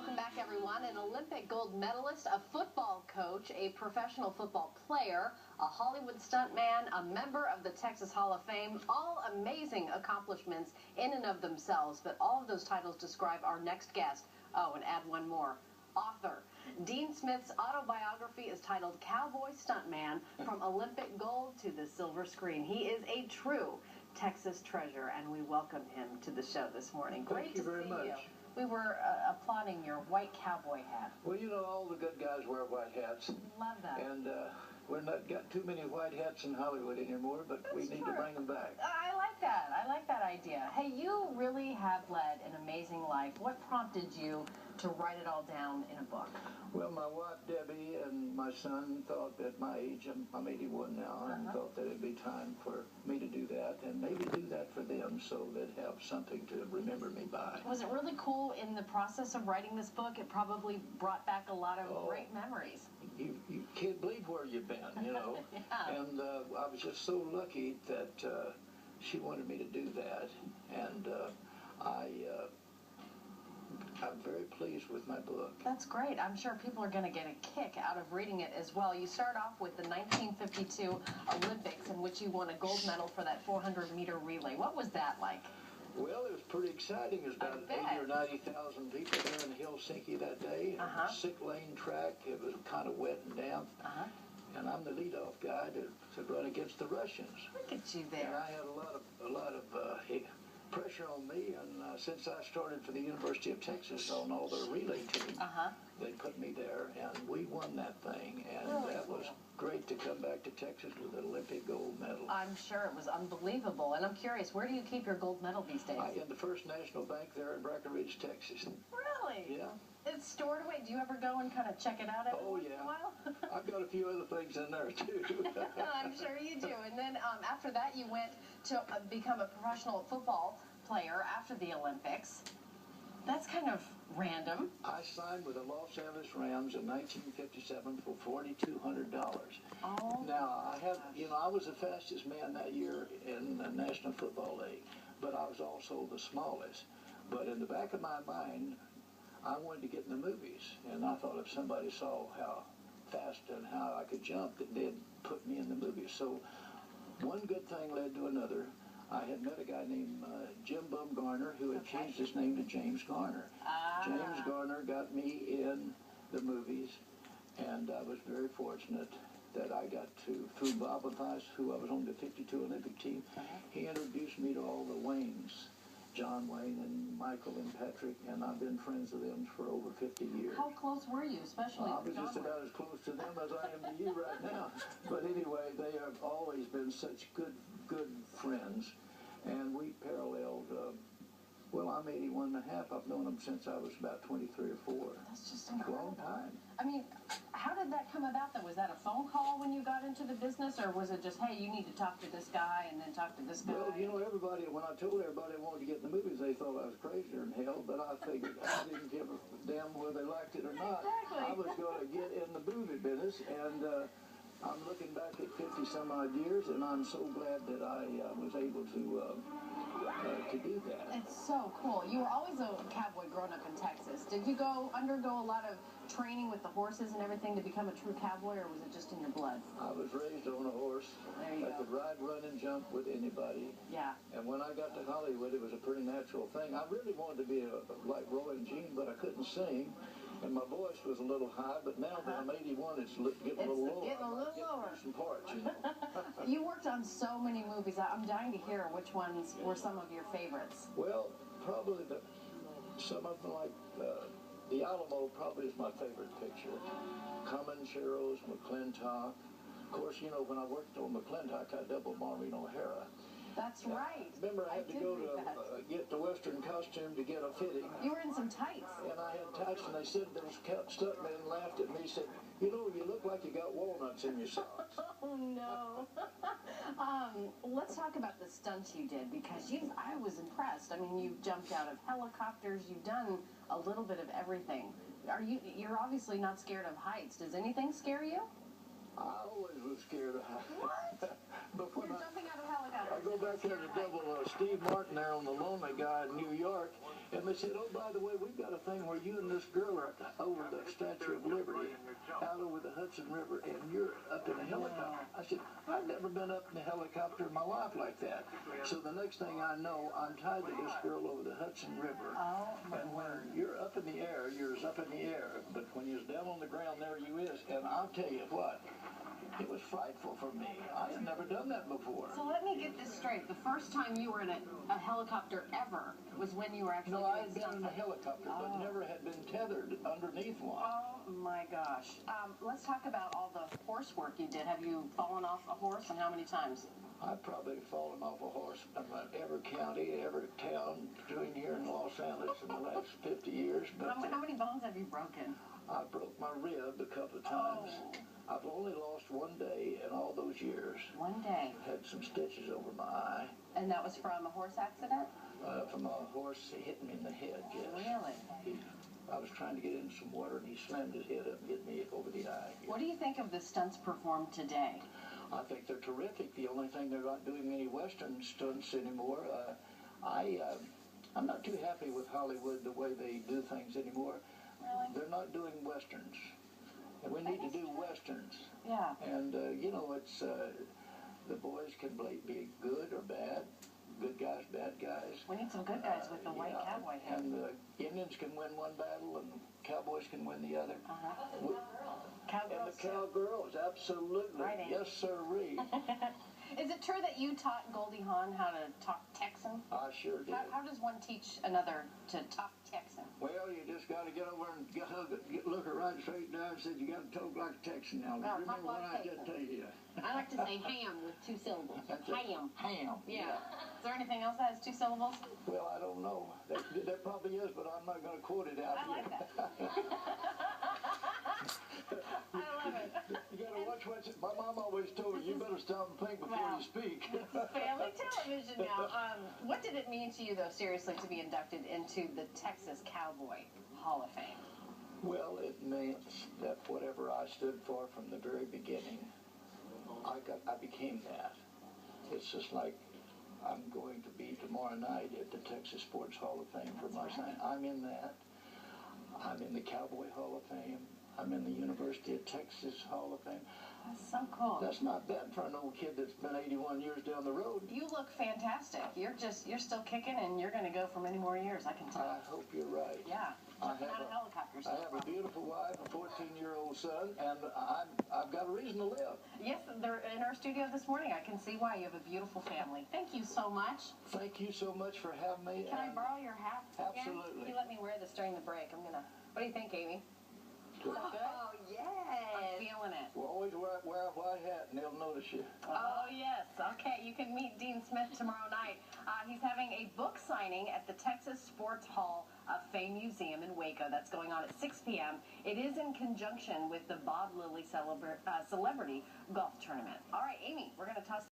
Welcome back, everyone. An Olympic gold medalist, a football coach, a professional football player, a Hollywood stuntman, a member of the Texas Hall of Fame, all amazing accomplishments in and of themselves. But all of those titles describe our next guest. Oh, and add one more. Author. Dean Smith's autobiography is titled Cowboy Stuntman, From Olympic Gold to the Silver Screen. He is a true Texas treasure, and we welcome him to the show this morning. Thank you very much. We were applauding your white cowboy hat. Well, you know, all the good guys wear white hats. Love that. And we're not got too many white hats in Hollywood anymore, but we need to bring them back. I like that. I like that idea. Hey, you really have led an amazing life. What prompted you to write it all down in a book? Well, my wife, Debbie, and my son thought at my age, I'm 81 now, and thought that it'd be time for me to do that, and maybe do that for them so they'd have something to remember me by. Was it really cool in the process of writing this book? It probably brought back a lot of great memories. You can't believe where you've been, you know. Yeah. And I was just so lucky that she wanted me to do that, and I'm very pleased with my book. That's great. I'm sure people are going to get a kick out of reading it as well. You start off with the 1952 Olympics, in which you won a gold medal for that 400-meter relay. What was that like? Well, it was pretty exciting. There was about 80,000 or 90,000 people there in Helsinki that day. Six-lane track. It was kind of wet and damp. And I'm the leadoff guy to run against the Russians. Look at you there. And I had a lot of pressure on me, and since I started for the University of Texas on all their relay team, they put me there, and we won that thing, and that was great to come back to Texas with an Olympic gold medal. I'm sure it was unbelievable, and I'm curious, where do you keep your gold medal these days? In the First National Bank there in Breckenridge, Texas. Really? Yeah. It's stored away. Do you ever go and kind of check it out every once in a while? I've got a few other things in there, too. I'm sure you do. And then after that, you went to become a professional football player after the Olympics. That's kind of random. I signed with the Los Angeles Rams in 1957 for $4,200. Oh. Now, I was the fastest man that year in the National Football League, but I was also the smallest. But in the back of my mind, I wanted to get in the movies, and I thought if somebody saw how fast and how I could jump, that they'd put me in the movies. So one good thing led to another. I had met a guy named Jim Bumgarner who had changed his name to James Garner. James Garner got me in the movies, and I was very fortunate that I got to, through Bob Mathias, who I was on the 52 Olympic team, he introduced me to all the Waynes, John Wayne and Michael and Patrick, and I've been friends with them for over 50 years. How close were you, especially I was just about as close to them as I am to you right now. But anyway, they have always been such good friends, and we paralleled, well, I'm 81 and a half. I've known them since I was about 23 or 4. That's just incredible. A long time. I mean, how did that come about, though? Was that a phone call when you got into the business, or was it just, hey, you need to talk to this guy and then talk to this guy? Well, you know, everybody, when I told everybody I wanted to get in the movies, they thought I was crazier than hell, but I figured I didn't give a damn whether they liked it or not. Exactly. I was going to get in the movie business, and I'm looking back at 50-some-odd years, and I'm so glad that I was able to do that. It's so cool. You were always a cowboy growing up in Texas. Did you undergo a lot of training with the horses and everything to become a true cowboy, or was it just in your blood? I was raised on a horse. There you I could ride, run, and jump with anybody. Yeah. And when I got to Hollywood, it was a pretty natural thing. I really wanted to be like Roy and Gene, but I couldn't sing. And my voice was a little high, but now that I'm 81, it's getting a little lower. Getting a little lower. Some parts, you know. You worked on so many movies. I'm dying to hear which ones were some of your favorites. Well, probably some of them, like The Alamo, probably is my favorite picture. Comancheros, McClintock. Of course, you know, when I worked on McClintock, I doubled Maureen O'Hara. That's right. Remember, I had to go to get the Western costume to get a fitting. You were in some tights. And I had tights, and they said, there was stuntman laughed at me, said, you know, you look like you got walnuts in your socks. Oh, no. Let's talk about the stunts you did, because I was impressed. I mean, you jumped out of helicopters. You've done a little bit of everything. You're obviously not scared of heights. Does anything scare you? I always was scared of heights. What? But when You're jumping out of helicopters. I go back there to double Steve Martin there on The Lonely Guy in New York, and And they said, oh, by the way, we've got a thing where you and this girl are over the Statue of Liberty, out over the Hudson River, and you're up in a helicopter. I said, I've never been up in a helicopter in my life like that. So the next thing I know, I'm tied to this girl over the Hudson River. And when you're up in the air, you're up in the air. But when you're down on the ground, there you is. And I'll tell you what, it was frightful for me. I had never done that before. So let me get this straight. The first time you were in a helicopter ever was when you were actually No, I doing had been in a stunt. helicopter, but never had been tethered underneath one. Oh my gosh. Let's talk about all the horse work you did. Have you fallen off a horse, and how many times? I've probably fallen off a horse about every county, every town between here and Los Angeles in the last 50 years. But How many bones have you broken? I broke my rib a couple of times. I've only lost one day in all those years. One day. Had some stitches over my eye. And that was from a horse accident? From a horse hitting me in the head, yes. Really? I was trying to get in some water, and he slammed his head up and hit me over the eye. What do you think of the stunts performed today? I think they're terrific. The only thing, they're not doing any Western stunts anymore. I'm not too happy with Hollywood, the way they do things anymore. Really? They're not doing Westerns. And we need to do Westerns. Yeah. And, you know, it's, the boys can be good or bad. Good guys, bad guys. We need some good guys with the white cowboy hat. And the Indians can win one battle, and the Cowboys can win the other. Cowgirls. And the Cowgirls, absolutely. Right, Andy. Yes, sirree. Is it true that you taught Goldie Hawn how to talk Texan? I sure did. How does one teach another to talk Texan? Well, you just got to get over and look her right straight down and said, you got to talk like a Texan now. No, Remember talk what like I just Texan. told you. I like to say ham with 2 syllables. That's it. Ham. Ham. Yeah. Is there anything else that has 2 syllables? Well, I don't know. There probably is, but I'm not going to quote it out I here. like that. I love it. You got to watch what's it. My mom always told me, you better stop and think before you speak. Family television now. What did it mean to you, though, seriously, to be inducted into the Texas Cowboy Hall of Fame? Well, it means that whatever I stood for from the very beginning, I became that. It's just like I'm going to be tomorrow night at the Texas Sports Hall of Fame for my sign. I'm in that. I'm in the Cowboy Hall of Fame. I'm in the University of Texas Hall of Fame. That's so cool. That's not bad for an old kid that's been 81 years down the road. You look fantastic. You're still kicking, and you're going to go for many more years, I can tell. I hope you're right. Yeah. Jumping out of helicopters. I have a beautiful wife, a 14-year-old son, and I've got a reason to live. Yes, they're in our studio this morning. I can see why. You have a beautiful family. Thank you so much. Thank you so much for having me. Can I borrow your hat again? Absolutely. You let me wear this during the break. What do you think, Amy? Good. Oh, yes. I'm feeling it. Well, always wear a white hat and they'll notice you. Oh, yes. Okay, you can meet Dean Smith tomorrow night. He's having a book signing at the Texas Sports Hall of Fame Museum in Waco. That's going on at 6 p.m. It is in conjunction with the Bob Lilly Celebrity Golf Tournament. All right, Amy, we're going to toss